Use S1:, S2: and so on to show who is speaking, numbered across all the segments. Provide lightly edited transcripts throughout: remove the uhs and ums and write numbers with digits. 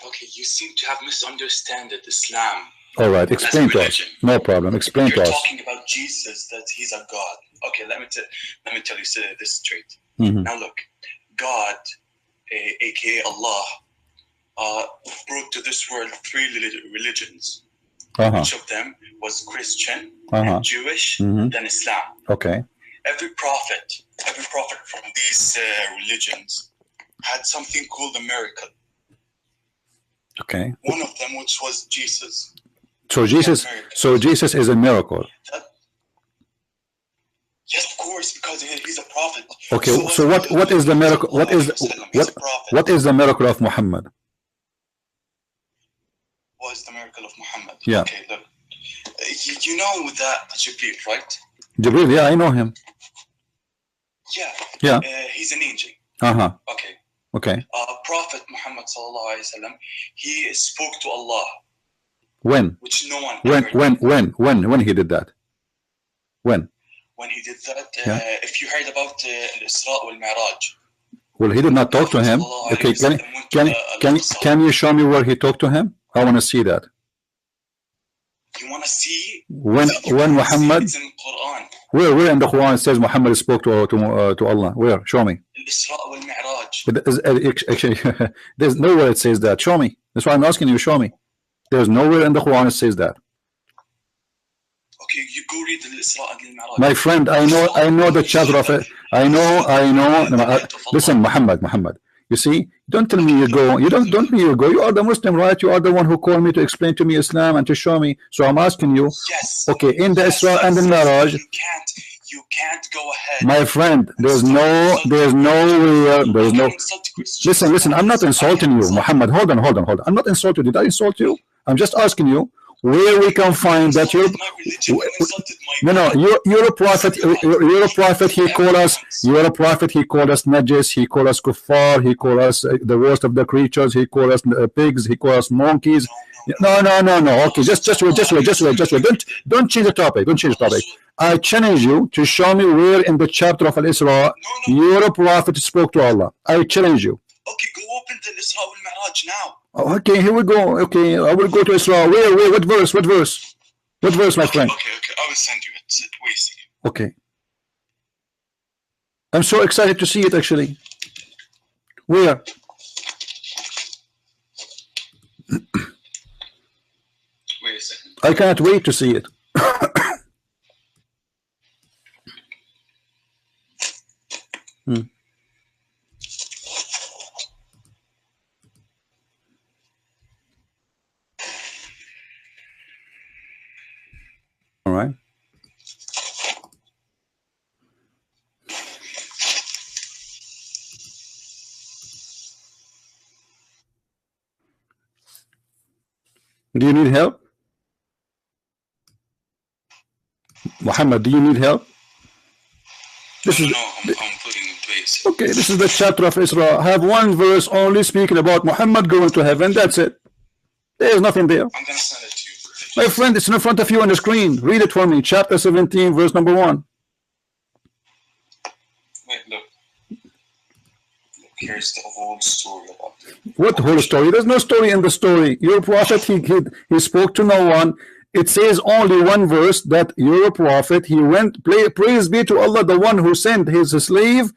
S1: Okay, you seem to have misunderstood Islam.
S2: All right, explain to us. No problem. Explain to us.
S1: You're talking about Jesus, that he's a God. Okay, let me tell you this straight. Now look, God, aka Allah, brought to this world 3 religions. Each of them was Christian, and Jewish, then Islam.
S2: Okay.
S1: Every prophet from these religions had something called a miracle.
S2: Okay.
S1: One of them, which was Jesus.
S2: So Jesus is a miracle.
S1: Yes, of course, because he's a prophet.
S2: Okay. So what is the miracle? What is the miracle of Muhammad?
S1: What is the miracle of Muhammad?
S2: Yeah.
S1: Okay, look. You know that Jibreel, right?
S2: Jibreel, yeah, I know him.
S1: Yeah.
S2: Yeah.
S1: He's an angel. Okay.
S2: Okay.
S1: Prophet Muhammad sallallahu alaihi wasallam, he spoke to Allah.
S2: When?
S1: Which no one.
S2: When he did that? When?
S1: When he did that, if you heard about Al-Isra wal-Mi'raj.
S2: Well, he did not talk to him. Okay, can you show me where he talked to him? I want to see that.
S1: You want to see?
S2: When Muhammad?
S1: It's in Quran.
S2: Where in the Quran it says Muhammad spoke to Allah? Where? Show me.
S1: Al-Isra wal-Mi'raj.
S2: Actually, there's nowhere it says that. Show me. That's why I'm asking you. Show me. There's nowhere in the Quran it says that.
S1: Okay, you go read the Isra al-Mi'raj.
S2: My friend, I know the chapter of it. I know. Listen, Muhammad. You see, don't tell me you go. You don't me you go. You are the Muslim, right? You are the one who called me to explain to me Islam and to show me. So I'm asking you.
S1: Yes.
S2: Okay, in the Isra and the Mi'raj.
S1: You can't go ahead.
S2: My friend, there's no. Listen. I'm not insulting you, Muhammad. Hold on. I'm not insulting you. Did I insult you? I'm just asking you where we can find that you're you're a prophet. You're a prophet. He called us. You're a prophet. He called us najis. He called us kuffar. He called us the worst of the creatures. He called us pigs. He called us monkeys. No. Okay, just wait. Don't change the topic. Don't change the topic. I challenge you to show me where in the chapter of Al-Isra your prophet spoke to Allah. I challenge you.
S1: Okay, go open the Isra wal-Mi'raj now.
S2: Okay, here we go. Okay, I will go to Isra. Where? What verse? What verse, my friend?
S1: Okay, I will send you it. Wait a second.
S2: Okay. I'm so excited to see it, actually. Where?
S1: Wait a second.
S2: I can't wait to see it. All right. Do you need help? Muhammad, do you need help? This is
S1: I'm putting in place.
S2: okay, this is the chapter of Isra. I have one verse only speaking about Muhammad going to heaven. That's it. There is nothing there.
S1: I'm gonna send it to you.
S2: My friend, it's in front of you on the screen. Read it for me. Chapter 17, verse number 1.
S1: Wait, look. Here's the whole story about it.
S2: What whole story? There's no story in the story. Your prophet, he spoke to no one. It says only one verse that your prophet, he went, praise be to Allah, the one who sent his slave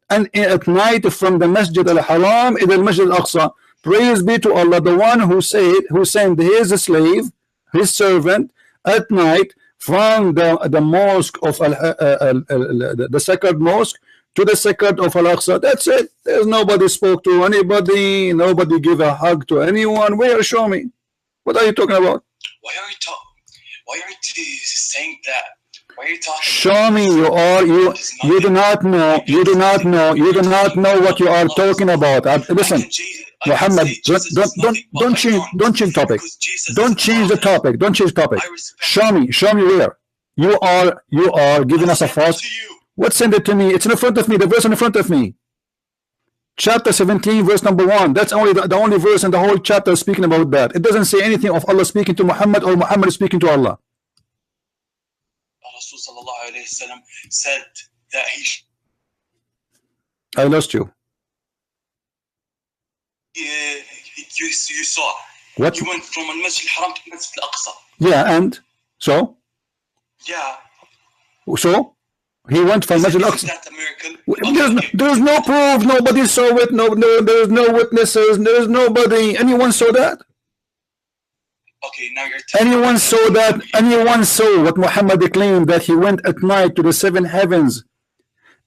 S2: and at night from the Masjid al-Haram ila al-Masjid al-Aqsa. Praise be to Allah, the one who sent his slave, his servant, at night from the mosque of the sacred mosque to the sacred of Al-Aqsa. That's it. There's nobody spoke to anybody. Nobody give a hug to anyone. Where? Show me. What are you talking about?
S1: Why are you saying that? Why are you talking?
S2: Show me. You do not know what you are talking about. Listen, Muhammad, don't change topic. Don't change the topic. Don't change topic. Show me where you are giving us a false. What? Send it to me. It's in front of me. The verse in front of me. Chapter 17, verse number 1. That's only the only verse in the whole chapter speaking about that. It doesn't say anything of Allah speaking to Muhammad or Muhammad speaking to Allah.
S1: Rasul sallallahu alayhi wasallam said that he.
S2: I lost you.
S1: you saw.
S2: What?
S1: You went from Al-Masjid al-Haram to Masjid al-Aqsa.
S2: Yeah, and so?
S1: Yeah.
S2: So? He went from Masjid al-Aqsa.
S1: That a miracle?
S2: There's no proof. Nobody saw it. No, there's no witnesses. There's nobody. Anyone saw that?
S1: Okay, now you're
S2: anyone saw that? Anyone saw what Muhammad claimed, that he went at night to the 7 heavens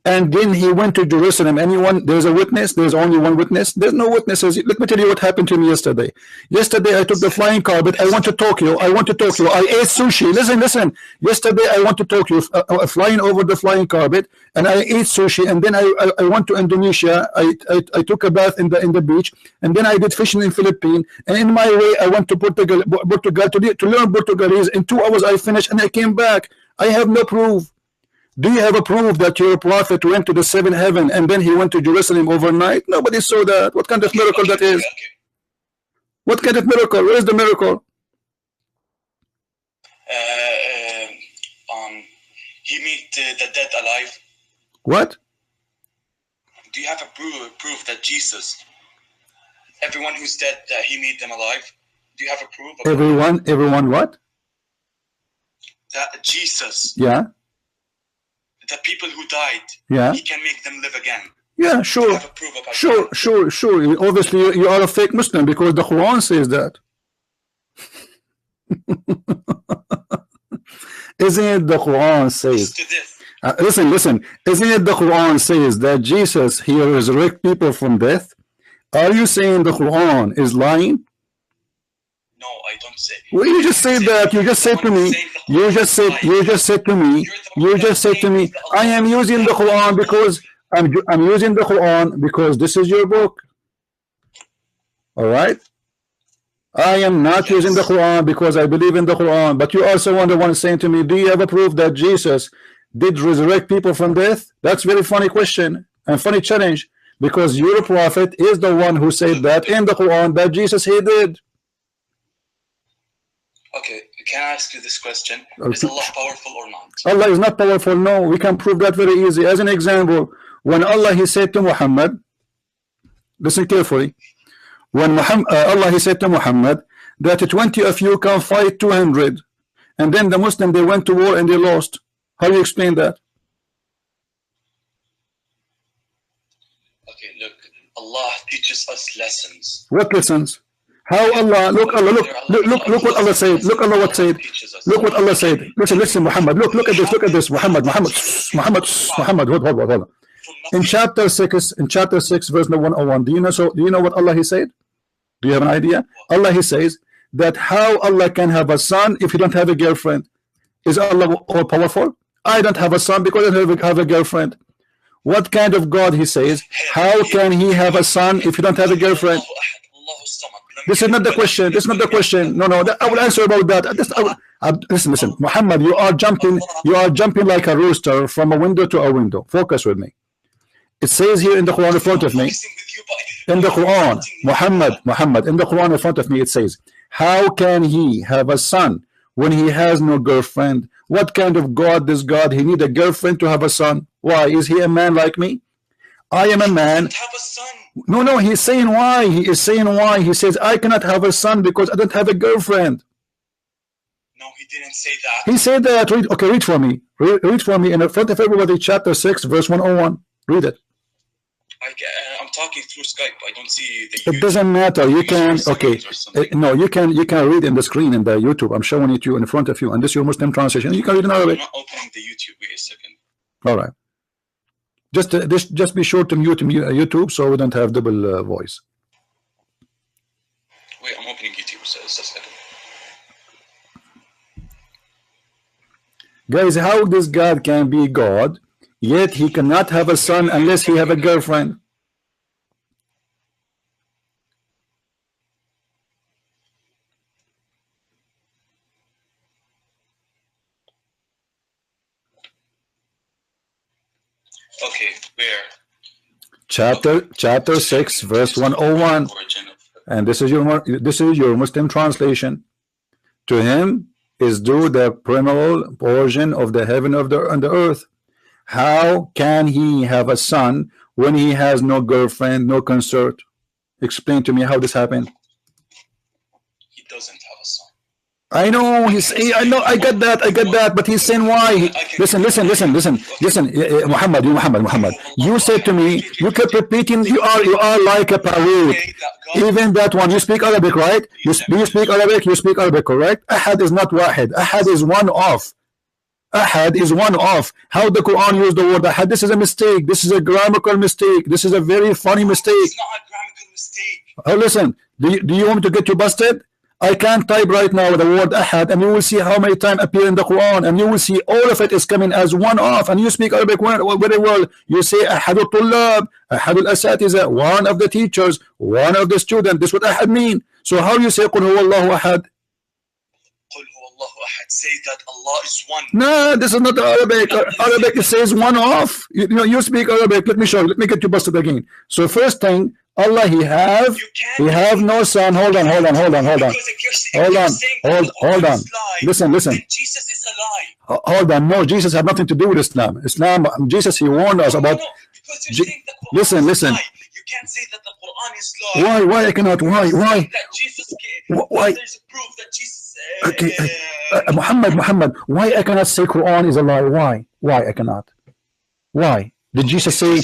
S2: and then he went to Jerusalem? Anyone? There's a witness? There's only one witness? There's no witnesses. Let me tell you what happened to me yesterday. Yesterday I took the flying carpet. I went to Tokyo. I ate sushi. Listen. Yesterday I went to Tokyo, flying over the flying carpet, and I ate sushi. And then I went to Indonesia. I took a bath in the beach, and then I did fishing in Philippines. And in my way I went to Portugal to learn Portuguese. In 2 hours I finished and I came back. I have no proof. Do you have a proof that your prophet went to the 7th heaven and then he went to Jerusalem overnight? Nobody saw that. What kind of miracle that is? What kind of miracle? Where is the miracle?
S1: He made the dead alive.
S2: What?
S1: Do you have a proof that Jesus, everyone who's dead, that he made them alive? Do you have a proof?
S2: Everyone what?
S1: That Jesus.
S2: Yeah.
S1: The people who died,
S2: yeah,
S1: he can make them live again.
S2: Yeah, sure. Sure. Obviously, you are a fake Muslim because the Quran says that. Isn't it the Quran says? Listen. Isn't it the Quran says that Jesus, he resurrect people from death? Are you saying the Quran is lying?
S1: No, I don't say.
S2: Well, you just said that. You just said to me. You just said to me. I am using the Quran because I'm using the Quran because this is your book. All right. I am not using the Quran because I believe in the Quran. But you also the one saying to me, do you have a proof that Jesus did resurrect people from death? That's a very funny question and funny challenge, because your prophet is the one who said that in the Quran that Jesus he did.
S1: Okay, can I ask you this question? Is Allah powerful or not?
S2: Allah is not powerful. No, we can prove that very easy. As an example, when Allah he said to Muhammad, listen carefully. When Allah he said to Muhammad that 20 of you can fight 200, and then the Muslim they went to war and they lost. How do you explain that?
S1: Okay, look, Allah teaches us lessons.
S2: What lessons? How Allah, look what Allah said. Look Allah what said. Look what Allah said. Listen, Muhammad. Look at this. Muhammad. Hold on. In chapter 6, verse 101. Do you know what Allah he said? Do you have an idea? Allah he says that how Allah can have a son if he don't have a girlfriend. Is Allah all powerful? I don't have a son because I don't have a girlfriend. What kind of God he says? How can he have a son if he don't have a girlfriend? This is not the question. No, I will answer about that. Listen, Muhammad, you are jumping like a rooster from a window to a window. Focus with me. It says here in the Quran in front of me. In the Quran, Muhammad, in the Quran in front of me, it says, how can he have a son when he has no girlfriend? What kind of God is God? He need a girlfriend to have a son. Why? Is he a man like me? I am a man. No, he's saying why. He is saying why. He says, I cannot have a son because I don't have a girlfriend.
S1: No, he didn't say that.
S2: He said that. Read for me. Read for me in front of everybody, chapter 6, verse 101. Read it.
S1: I'm talking through Skype. I don't see the
S2: YouTube. It doesn't matter. You can, no, you can read in the screen in the YouTube. I'm showing it to you in front of you, and this is your Muslim translation. You can read in Arabic.
S1: I'm not opening the YouTube. Wait a second.
S2: All right. Just be sure to mute YouTube so we don't have double voice.
S1: Wait, I'm opening YouTube. So it's a second.
S2: Guys, how this God can be God, yet he cannot have a son unless he have a girlfriend?
S1: Okay, where?
S2: Chapter 6, verse 101. And this is your Muslim translation. To him is due the primal portion of the heaven and the earth. How can he have a son when he has no girlfriend, no consort? Explain to me how this happened.
S1: He doesn't have a son.
S2: I know I know, I get that, but he's saying why. Listen, Muhammad, you said to me, you kept repeating, you are like a parrot. Even that one, you speak Arabic, right? Do you speak Arabic? You speak Arabic, correct? Ahad is not wahid. Ahad is one off. Ahad is one off. How the Quran used the word ahad? This is a mistake. This is a grammatical mistake. This is a very funny mistake.
S1: It's not a grammatical mistake.
S2: Oh, listen, do you want me to get you busted? I can't type right now the word ahad, and you will see how many times appear in the Quran, and you will see all of it is coming as one off. And you speak Arabic very well. You say ahadul tullab, ahadul asatiza, one of the teachers, one of the students. This is what ahad mean. So how you say qul huwallahu ahad?
S1: Say that Allah is one.
S2: No, this is not Arabic. Arabic, it says one off. You speak Arabic. Let me show you. Let me get you busted again. So first thing, Allah, he have no son. Hold on. Listen.
S1: Jesus is a lie.
S2: Hold on. No, Jesus had nothing to do with Islam. Jesus, he warned us about. Listen.
S1: You can't say that the Quran is lie.
S2: Why I cannot? Why?
S1: That Jesus
S2: why?
S1: There's a proof that Jesus.
S2: Okay, Muhammad, why I cannot say Quran is a lie? Why I cannot? Why? Did Jesus say?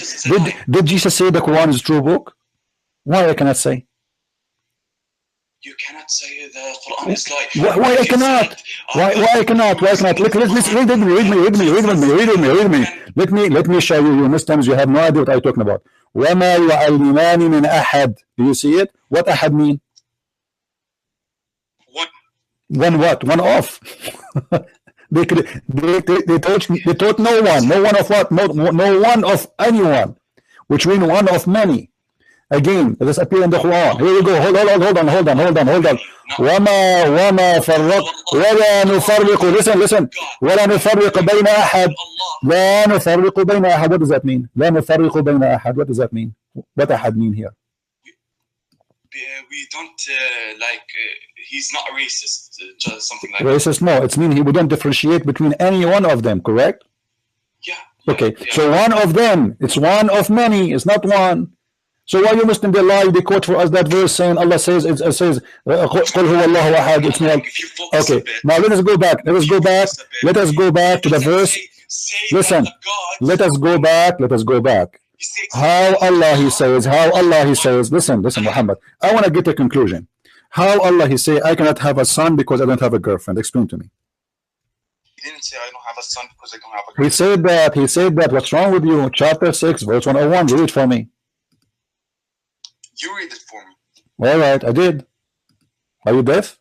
S2: Did Jesus say the Quran is a true book? Why I cannot say?
S1: You cannot say the Quran is lie.
S2: Why I cannot? Why I cannot? Read me. Let me show you. You Muslims, you have no idea what I'm talking about. وَمَا يُعَلِّمَانِ مِنْ أَحَدٍ. Do you see it? What ahad mean? One what? One off. they taught no one. No one of what? No one of anyone. Which means one of many. Again, this appear in the Quran. Here we go. Hold on. وما فرق ولا نفرق. Listen. ولا نفرق بين أحد. لا نفرق بين أحد. What does that mean? لا نفرق بين أحد. What does that mean? What ahad mean here?
S1: We don't he's not a racist, just something like
S2: racist. No, it's mean we don't differentiate between any one of them, correct?
S1: Yeah.
S2: Okay, so one of them, it's one of many, it's not one. So why you Muslim they lie? They quote for us that verse saying Allah says it says قل هو الله أحد. It's not okay. Now let us go back. Let us go back to the verse. Listen. Let us go back. How Allah he says. Listen, Muhammad. I want to get a conclusion. How Allah he say I cannot have a son because I don't have a girlfriend. Explain to me.
S1: He didn't say I don't have a son because I don't have a girlfriend.
S2: He said that. What's wrong with you? Chapter 6, verse 101. Read it for me.
S1: You read it for me.
S2: All right, I did. Are you deaf?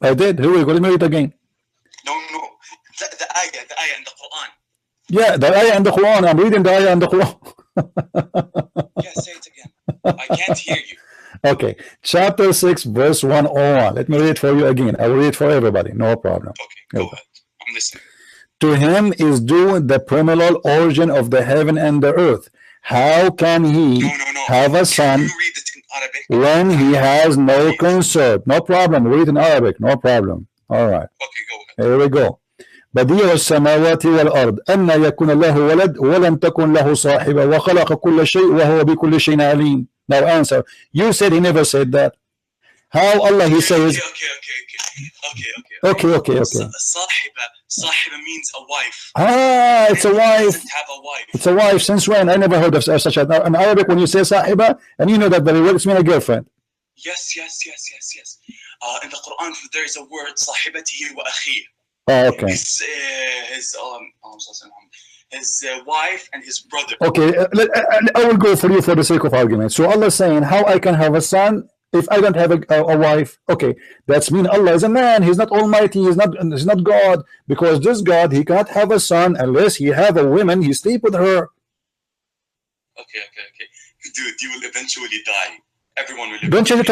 S2: I did. Here we go. Let me read it again.
S1: No. The ayah in the Quran.
S2: Yeah, the ayah in the Quran. I'm reading the ayah in the Quran.
S1: Yeah, say it again. I can't hear you.
S2: Okay, chapter 6, verse 101. Let me read it for you again. I will read it for everybody. No problem.
S1: Okay, go ahead. I'm listening.
S2: To him is due the primeval origin of the heaven and the earth. How can he have a son when he has no consort? No problem. Read in Arabic. No problem. All right.
S1: Okay, go ahead.
S2: Here we go. بديع السماوات والأرض أن يكون له ولد ولم تكن له صاحبة وخلق كل شيء وهو بكل شيء عليم. Now answer. You said he never said that. How Allah he says. Okay.
S1: Sahiba means a wife.
S2: It's a wife.
S1: Have a wife.
S2: It's a wife. Since when? I never heard of such a. Now in Arabic, when you say sahiba, and you know that very well, it's mean a girlfriend.
S1: Yes. In the Quran, there is a word صاحبته وأخيه.
S2: Oh, okay.
S1: His wife and his brother.
S2: Okay, I will go for you for the sake of argument. So Allah is saying, how I can have a son if I don't have a wife? Okay, that's mean Allah is a man. He's not almighty. He's not God. Because this God, he cannot have a son unless he have a woman. He sleep with her.
S1: Okay. Dude, you will eventually die. Everyone will.
S2: Don't change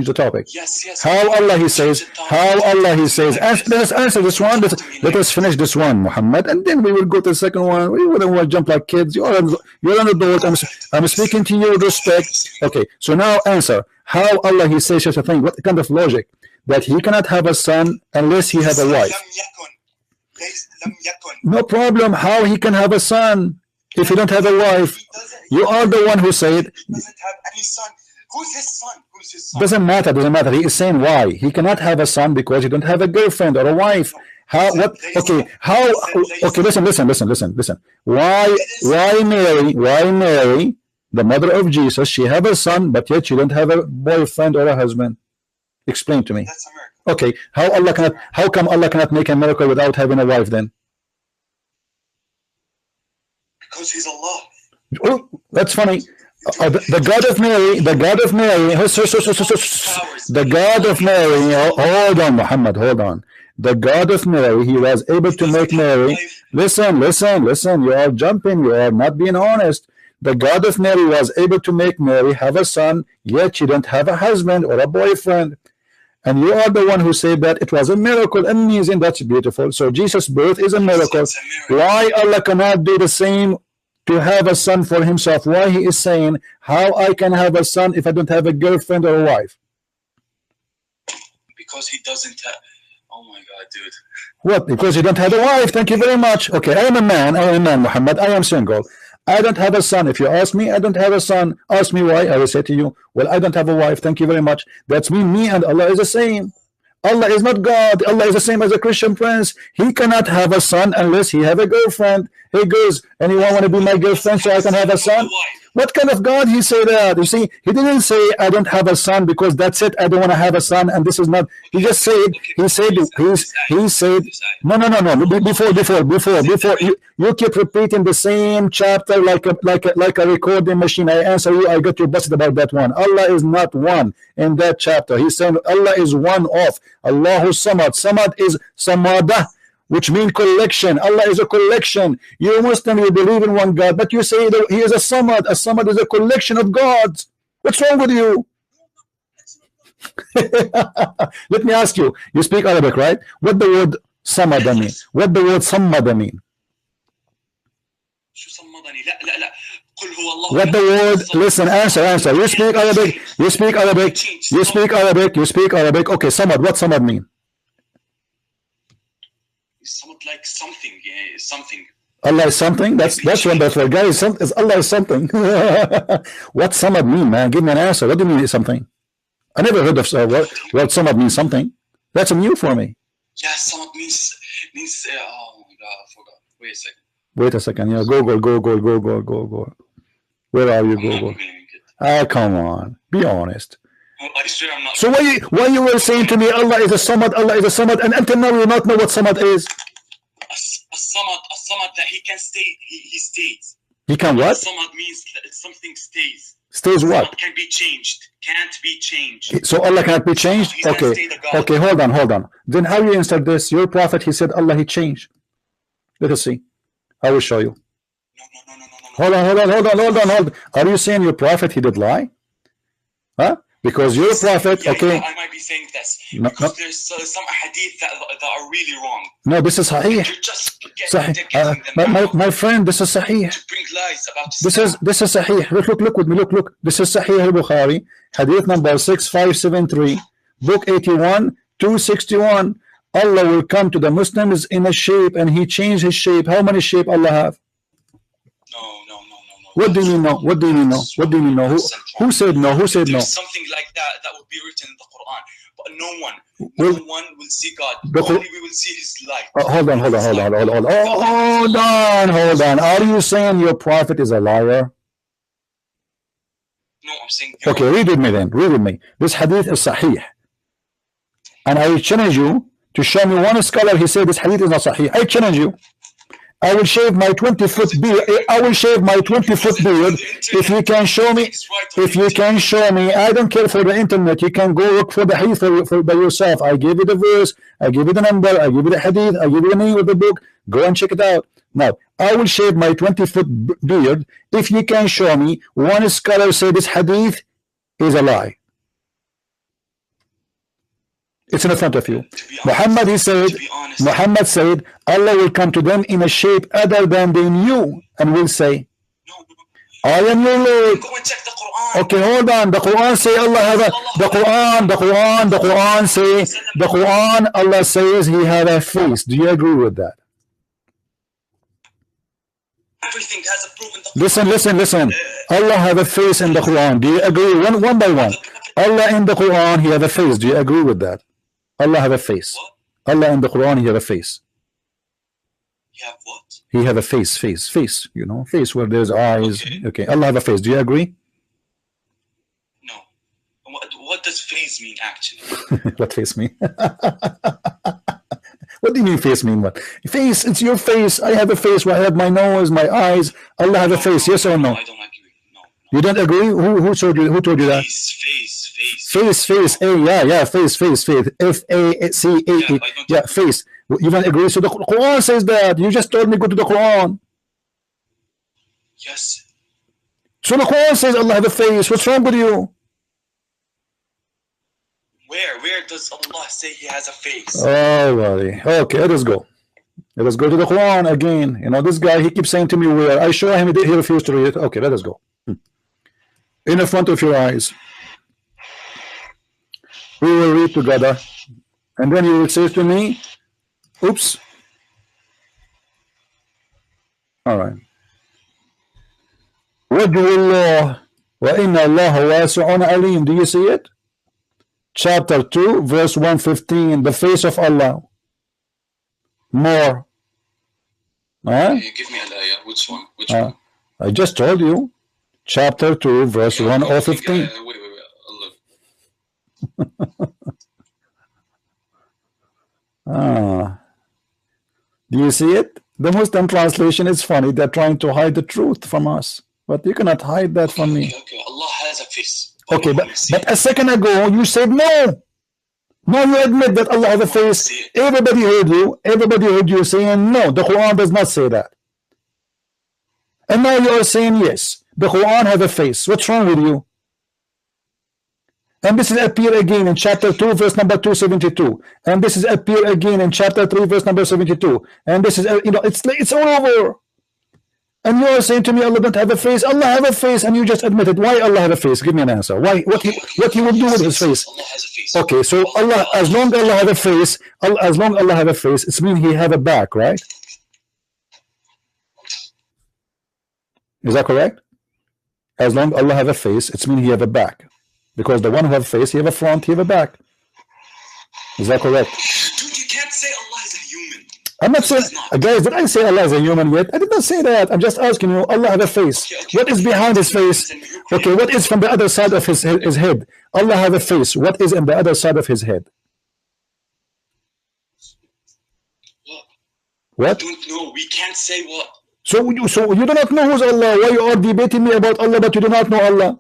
S2: the topic.
S1: Yes.
S2: How Allah he says. Let us answer this one. Let us finish this one, Muhammad, and then we will go to the second one. We wouldn't want to jump like kids. You're an adult. I'm speaking to you with respect. Okay, so now answer. How Allah he says such a thing? What kind of logic that he cannot have a son unless he has a wife? No problem. How he can have a son? If you don't have a wife, you are the one who said.
S1: He doesn't have any son. Who's his son? Who's his son?
S2: Doesn't matter. Doesn't matter. He is saying why he cannot have a son because you don't have a girlfriend or a wife. How? What? Okay. How? Okay. Listen. Why Mary? Why Mary, the mother of Jesus? She have a son, but yet she don't have a boyfriend or a husband. Explain to me.
S1: That's a miracle.
S2: Okay. How come Allah cannot make a miracle without having a wife then?
S1: Because he's Allah.
S2: Oh, that's funny. The God of Mary, the God of Mary, hold on, Muhammad, hold on. The God of Mary, he was able to make Mary. Listen, you are jumping, you are not being honest. The God of Mary was able to make Mary have a son, yet she don't have a husband or a boyfriend. And you are the one who said that it was a miracle. Amazing, that's beautiful. So Jesus' birth is a miracle. Why Allah cannot do the same to have a son for himself? Why he is saying, how I can have a son if I don't have a girlfriend or a wife?
S1: Because he doesn't have. Oh my God, dude.
S2: What? Because you don't have a wife. Thank you very much. Okay, I am a man, Muhammad. I am single. I don't have a son. If you ask me, I don't have a son. Ask me why. I will say to you, well, I don't have a wife. Thank you very much. That's me and Allah is the same. Allah is not God. Allah is the same as a Christian prince. He cannot have a son unless he have a girlfriend. Hey girls, anyone want to be my girlfriend so I can have a son? What kind of God he say that? You see, he didn't say I don't have a son because that's it. I don't want to have a son, and this is not. He just said. He said. No. Before you keep repeating the same chapter like a recording machine. I answer you. I got you busted about that one. Allah is not one in that chapter. He's saying Allah is one of. Allahu Samad. Samad is Samada, which means collection. Allah is a collection. You Muslim, you believe in one God, but you say that he is a Samad. A Samad is a collection of gods. What's wrong with you? Let me ask you. You speak Arabic, right? What the word Samada mean? What the word Samada mean? What the word? Listen, answer. You speak Arabic. You speak Arabic. Okay, Samad. What Samad mean?
S1: Somewhat like something, yeah, something.
S2: Allah is something. That's wonderful, guys. Allah is something. What Samad mean, man? Give me an answer. What do you mean is something? I never heard of what Samad means something. That's new for me.
S1: Yeah, Samad means. Oh my God, I forgot.
S2: Wait a second. Yeah, go. Where are you, go? Ah, come on. Be honest.
S1: I swear I'm not.
S2: So why you were saying to me Allah is a Samad, and until now you not know what Samad is?
S1: A Samad that he can stay. He stays.
S2: He can what?
S1: Samad means that something stays.
S2: Stays what?
S1: Samad can be changed. Can't be changed.
S2: So Allah cannot be changed? Okay, hold on. Then how you insert this? Your prophet, he said Allah he changed. Let us see. I will show you.
S1: No.
S2: Hold on. Are you saying your prophet he did lie? Huh? Because your prophet, okay.
S1: I might be saying this because there's some hadith that are really wrong.
S2: No, this is Sahih.
S1: You're just Sahih.
S2: My friend, this is Sahih.
S1: To bring lies about
S2: this is Sahih. Look with me. Look. This is Sahih al-Bukhari, hadith number 6573, book 81, 261. Allah will come to the Muslims in a shape, and he changed his shape. How many shape Allah have?
S1: No.
S2: What do you mean no? What do you mean no? Who said no? Who said no?
S1: There's something like that would be written in the Quran, but no one will see God. Only we will see his light.
S2: Hold on. Are you saying your prophet is a liar?
S1: No, I'm saying.
S2: Okay, read with me. This hadith is Sahih, and I challenge you to show me one scholar he said this hadith is not Sahih. I challenge you. I will shave my 20-foot beard. If you can show me. I don't care for the internet. You can go look for the hadith by yourself. I give you the verse. I give you the number. I give you the hadith. I give you the name of the book. Go and check it out. Now, I will shave my 20-foot beard if you can show me one scholar say this hadith is a lie. It's in front of you. Muhammad said, Allah will come to them in a shape other than they knew, and will say, I am your Lord.
S1: Go and check the Quran.
S2: Okay, hold on. The Quran say Allah have a. The Quran Allah says He had a face. Do you agree with that?
S1: everything has a proof in the
S2: Quran. Listen. Allah have a face in the Quran. Do you agree? One by one. Allah in the Quran, he have a face. Do you agree with that? Allah have a face.
S1: What?
S2: Allah in the Quran, he have a face.
S1: He have what?
S2: He have a face. You know, face where there's eyes. Okay. Allah have a face. Do you agree?
S1: No. What does face mean actually?
S2: What face mean? What do you mean face mean what? Face, it's your face. I have a face where I have my nose, my eyes. Allah have a face, yes or no?
S1: I don't agree. No.
S2: You don't agree? Who told you that? Face. Yeah, face. F-A-C-A-E. Yeah, face. You don't agree? So the Quran says that. You just told me go to the Quran.
S1: Yes.
S2: So the Quran says Allah have a face. What's wrong with you?
S1: Where does Allah say he has a face?
S2: Oh, buddy. Okay, let us go. Let us go to the Quran again. You know, this guy, he keeps saying to me where. I show him, he refused to read it. Okay, let us go. In the front of your eyes. We will read together. And then you will say to me, oops. All right. وَجْهُ اللَّهِ وَإِنَّ اللَّهَ وَاسِعٌ عَلِيمٌ. Do you see it? Chapter 2, verse 115. The face of Allah. More.
S1: You give me an ayah. Which one? One?
S2: I just told you. Chapter 2, verse 115.
S1: Wait.
S2: Do you see it? The Muslim translation is funny. They're trying to hide the truth from us. But you cannot hide that from me.
S1: Okay. Allah has a face.
S2: Okay, but a second ago you said no. Now you admit that Allah has a face. Everybody heard you. Everybody heard you saying no. The Quran does not say that. And now you are saying yes. The Quran has a face. What's wrong with you? And this is appear again in chapter 2, verse number 272. And this is appear again in chapter 3, verse number 72. And this is, it's all over. And you are saying to me, Allah don't have a face. Allah have a face, and you just admitted. Why Allah have a face? Give me an answer. Why? What he would do with his face?
S1: Allah has a face.
S2: Okay, so Allah, as long as Allah have a face, as long as Allah have a face, it's mean he have a back, right? Is that correct? As long as Allah have a face, it's mean he have a back. Because the one who have a face, he have a front, he have a back. Is that correct?
S1: Dude, you can't say Allah is a human.
S2: I'm not saying, guys, did I say Allah is a human yet? I did not say that. I'm just asking you, Allah have a face.
S1: Okay.
S2: What is behind his face? Okay, what is from the other side of his head? Allah have a face. What is in the other side of his head? What?
S1: I don't know. We can't say what.
S2: So you do not know who's Allah. Why you are debating me about Allah, but you do not know Allah?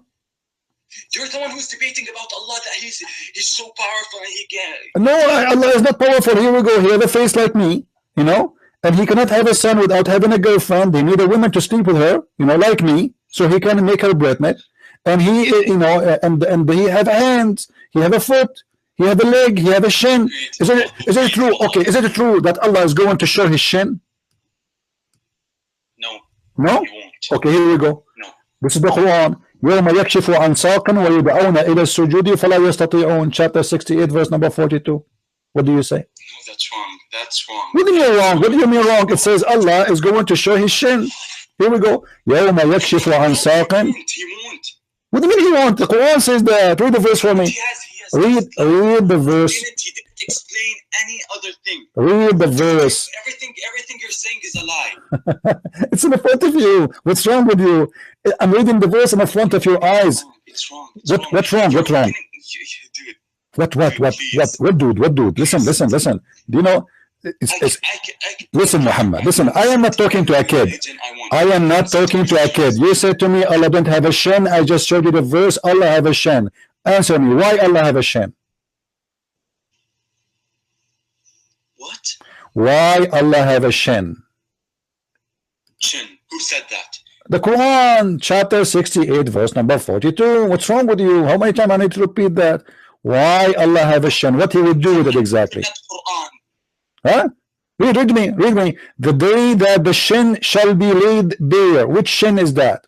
S1: You're the one who's debating about Allah, that he's so powerful and he can.
S2: No, Allah is not powerful. Here we go. He have a face like me, you know, and he cannot have a son without having a girlfriend. They need a woman to sleep with her, you know, like me, so he can make her pregnant. And he, you know, and he have hands, he have a foot, he have a leg, he have a shin. Is it true? Okay, is it true that Allah is going to show his shin?
S1: No.
S2: No?
S1: He won't.
S2: Okay, here we go.
S1: No.
S2: This is the Quran. يوم يكشف عن ساق ويدعون إلى السجود فلا يستطيعون. Chapter 68, verse number 42. What do you say?
S1: No, that's wrong. That's wrong.
S2: What do you mean wrong? What do you mean wrong? It says Allah is going to show his shin. Here we go. يوم يكشف عن ساق.
S1: He won't.
S2: What do you mean he won't? The Quran says that. Read the verse for me.
S1: He has.
S2: Read the verse.
S1: He didn't explain any other thing.
S2: Read the verse.
S1: Everything you're saying is a lie.
S2: It's in the front of you. What's wrong with you? I'm reading the verse in the front of your eyes.
S1: It's wrong.
S2: What's wrong? What's wrong?
S1: Dude.
S2: What, dude? Listen. Do you know? Listen, Muhammad. Listen, I am not talking to a kid. I am not talking to a kid. You said to me, Allah don't have a shin. I just showed you the verse. Allah have a shin. Answer me. Why Allah have a shin?
S1: What?
S2: Why Allah have a shin?
S1: Shin. Who said that?
S2: The Quran, chapter 68, verse number 42. What's wrong with you? How many times I need to repeat that? Why Allah have a shin? What he would do with it exactly? Huh? Read me. The day that the shin shall be laid bare. Which shin is that?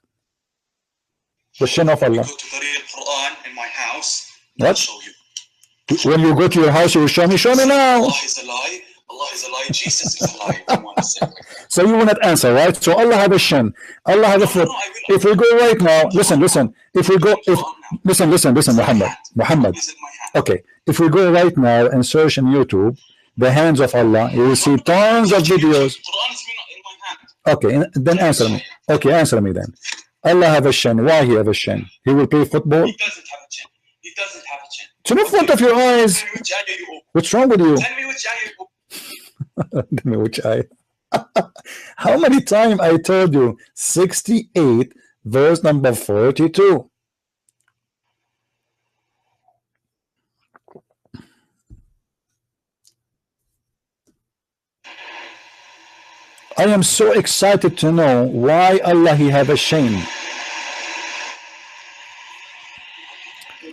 S2: The shin of Allah.
S1: Go to the real Quran in my house.
S2: What?
S1: I'll show you.
S2: When you go to your house, you will show me. Show me now.
S1: Allah is a lie. Allah Allah is a lie, Jesus is a lie, if you want to say.
S2: So you will not answer, right? So Allah have a shin, Allah have a foot. If we go right now, listen. If we go, listen, Muhammad. Okay, if we go right now and search in YouTube the hands of Allah, you will see tons of videos. Okay, then answer me. Okay, answer me then. Allah have a shin. Why he have a shin? He will play football?
S1: He doesn't have a chin. He doesn't have a chin.
S2: It's in front of your eyes. What's wrong with you?
S1: Tell me which eye you
S2: Tell me which eye. How many times I told you? 68 verse number 42. I am so excited to know why Allah he have a shame.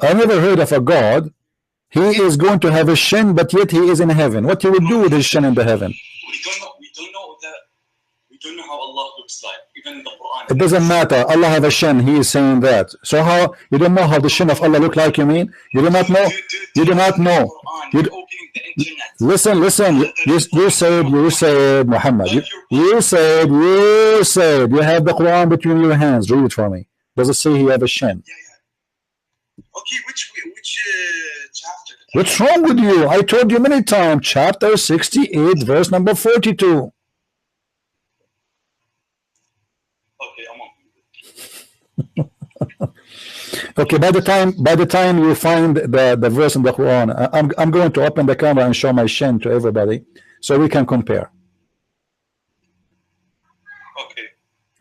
S2: I never heard of a God. He is going to have a shin, but yet he is in heaven. What he will do with his shin in the heaven?
S1: We don't know how Allah looks like. Even in the Quran.
S2: It doesn't matter. Allah have a shin. He is saying that. So how you don't know how the shin of Allah look like? You mean you do not know? You do not know. Listen. You said Muhammad. You said you have the Quran between your hands. Read it for me. Does it say he have a shin?
S1: Okay, which chapter?
S2: What's wrong with you? I told you many times. Chapter 68, verse number 42.
S1: Okay, I'm on.
S2: Okay, by the time you find the verse in the Quran, I'm going to open the camera and show my shin to everybody, so we can compare.
S1: Okay.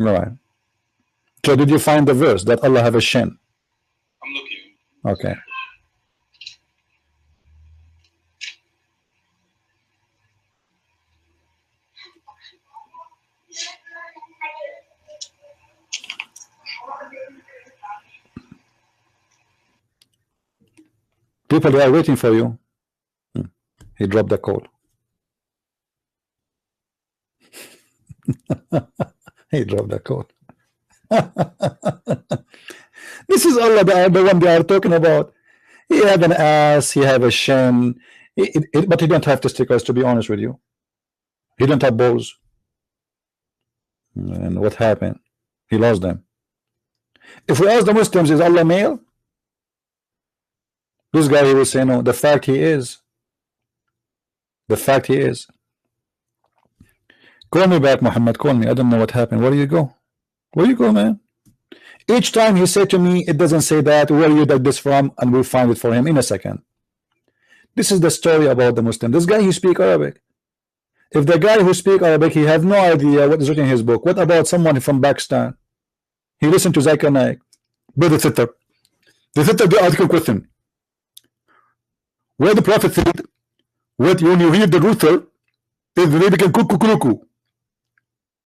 S2: All right. So did you find the verse that Allah have a shin?
S1: I'm looking.
S2: Okay. People, they are waiting for you. He dropped the call. He dropped the call. This is Allah, the one they are talking about. He have an ass, he have a shin, but he don't have testicles, to be honest with you. He don't have balls. And what happened? He lost them. If we ask the Muslims, is Allah male? This guy, he will say no. The fact he is. The fact he is. Call me back, Muhammad. Call me. I don't know what happened. Where do you go? Where you go, man? Each time he said to me, it doesn't say that. Where you get this from? And we'll find it for him in a second. This is the story about the Muslim. This guy, he speak Arabic. If the guy who speak Arabic, he have no idea what is written in his book. What about someone from Pakistan? He listened to Zakir Naik. Brother Sitter. The Sitter, the article question. Where the Prophet said, when you hear the rooster, is the baby can cuckoo.